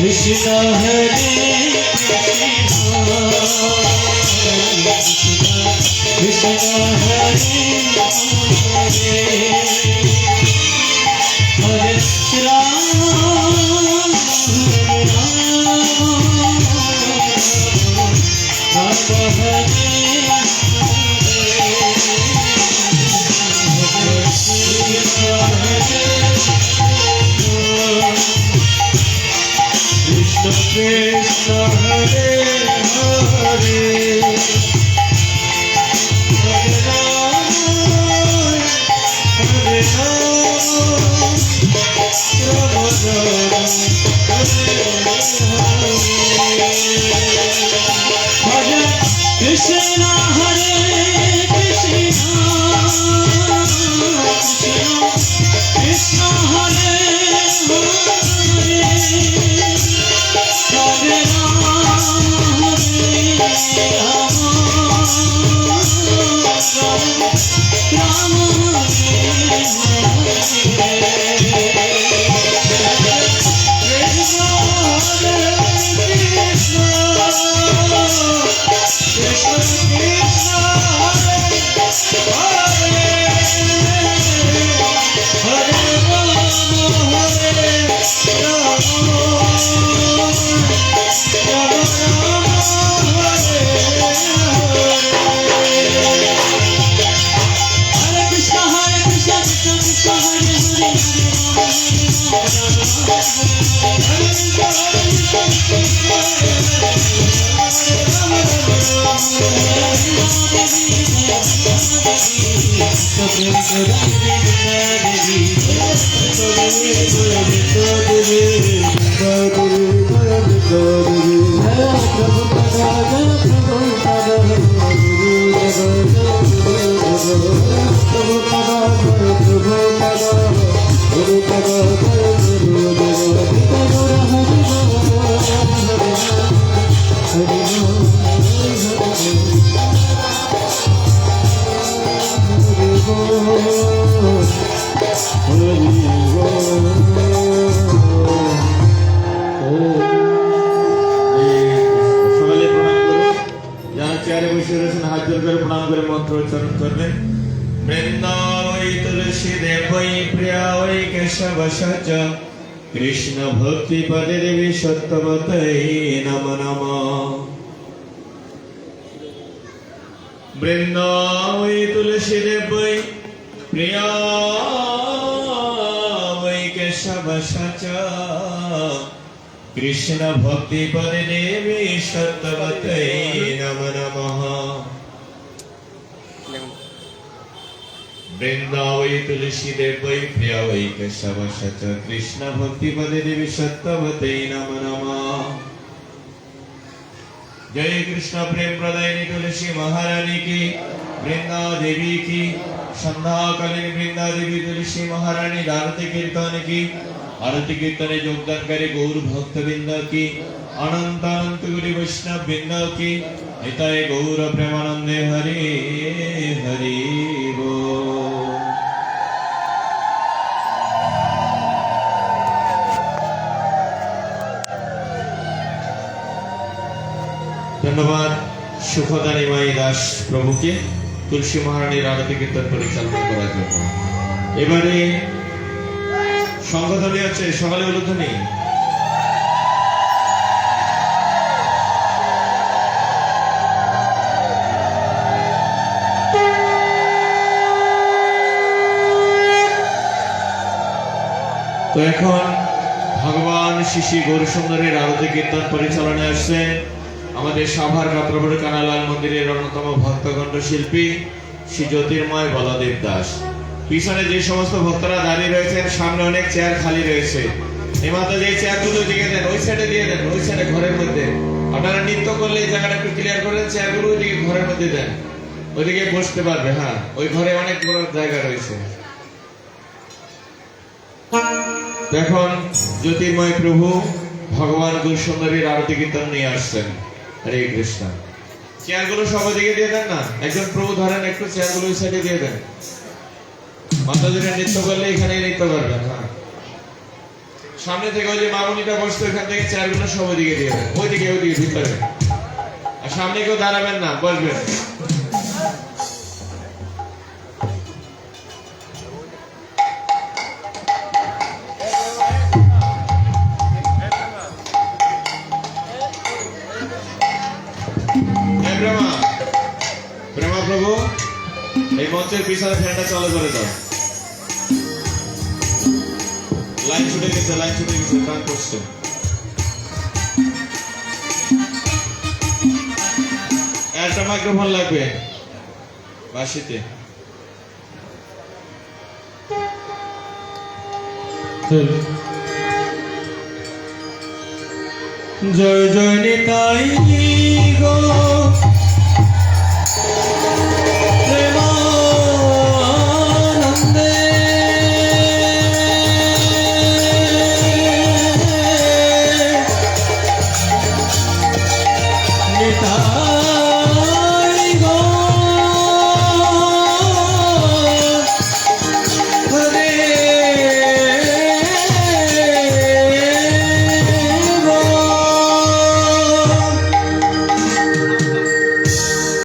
Krishna Hare Krishna Hare Hare Rama Rama Hare Krishna Hare Hare Hare Krishna Hare Krishna Hare Krishna Bhakti Pade Devi Sattvatai Nama Nama Vrindavai Tulsi Devai Priyavai Keshava Sacha Krishna Bhakti Pade Devi Sattvatai Nama Nama Vrindavai Tulsi Devai Priyavai Keshava Sacha Krishna Bhakti Pade Devi Sattvatai Nama Nama Jai Krishna Prem Pradayini Tulsi Maharani ki Vrinda Devi ki Sandha Kalini Vrinda Devi Tulsi Maharani Dharati Kirtan ki Arati Kirtane Yogdankari Gaur Bhakta Vrinda ki Ananta Ananta Guri Vaishnav Vrinda ki Nitai Gaura Premanande Hari Hari Bo ধন্যবাদ সুখদানী মাই দাস প্রভুকে তুলসী মহারানীর আরতি কীর্তন পরিচালনা করার জন্য। এবারে সংঘধ্বনি হচ্ছে সকালে উলুধ্বনি। তো এখন ভগবান শ্রী শ্রী গৌরসুন্দরের আরতি কীর্তন পরিচালনায় আসছেন আমাদের সাভার কাতরাবড় কানালাল মন্দিরের অন্যতম ভক্তকণ্ঠ শিল্পী শ্রী জ্যোতির্ময় বলদেব দাস। পিছনে যে সমস্ত ভক্তরা দাঁড়িয়ে রয়েছেন, সামনে অনেক চেয়ার খালি রয়েছে। এই মাত্র যে চেয়ারগুলো দিকে দেন, ওই সাইডে দিয়ে দেন, ওই সাইডে ঘরের মধ্যে। আপনারা নৃত্য করলে এই জায়গাটা একটু ক্লিয়ার করেন, চেয়ারগুলো ওইদিকে ঘরের মধ্যে দেন, ওইদিকে বসতে পারবে। হ্যাঁ, ওই ঘরে অনেক বড় জায়গা রয়েছে। এখন জ্যোতির্ময় প্রভু ভগবান গৌরসুন্দরীর আরতি কীর্তন নিয়ে আসছেন। হরে কৃষ্ণ। চেয়ারগুলো সবাই দিকে দিয়ে দেন না, একজন প্রভু ধরেন, একটু চেয়ারগুলো ওই সাইডে দিয়ে দেন। মাতাজিরা নৃত্য করলে এখানে নৃত্য করবেন। হ্যাঁ, সামনে থেকে ওই যে মামুনিটা বসতো, এখান থেকে চেয়ারগুলো সবাই দিকে দিয়ে দেন, ওইদিকে ওইদিকে ভিতরে। আর সামনে কেউ দাঁড়াবেন না, বসবেন। প্রেমা প্রভু এই মঞ্চের পিছনে ফ্যানটা চালু করে দাও। লাইন ছুটে গেছে, লাইন ছুটে গেছে, টান করছে। একটা মাইক্রোফোন লাগবে বাঁশিতে। জয় জয় নিতাই গো প্রেমানন্দে, নিতাই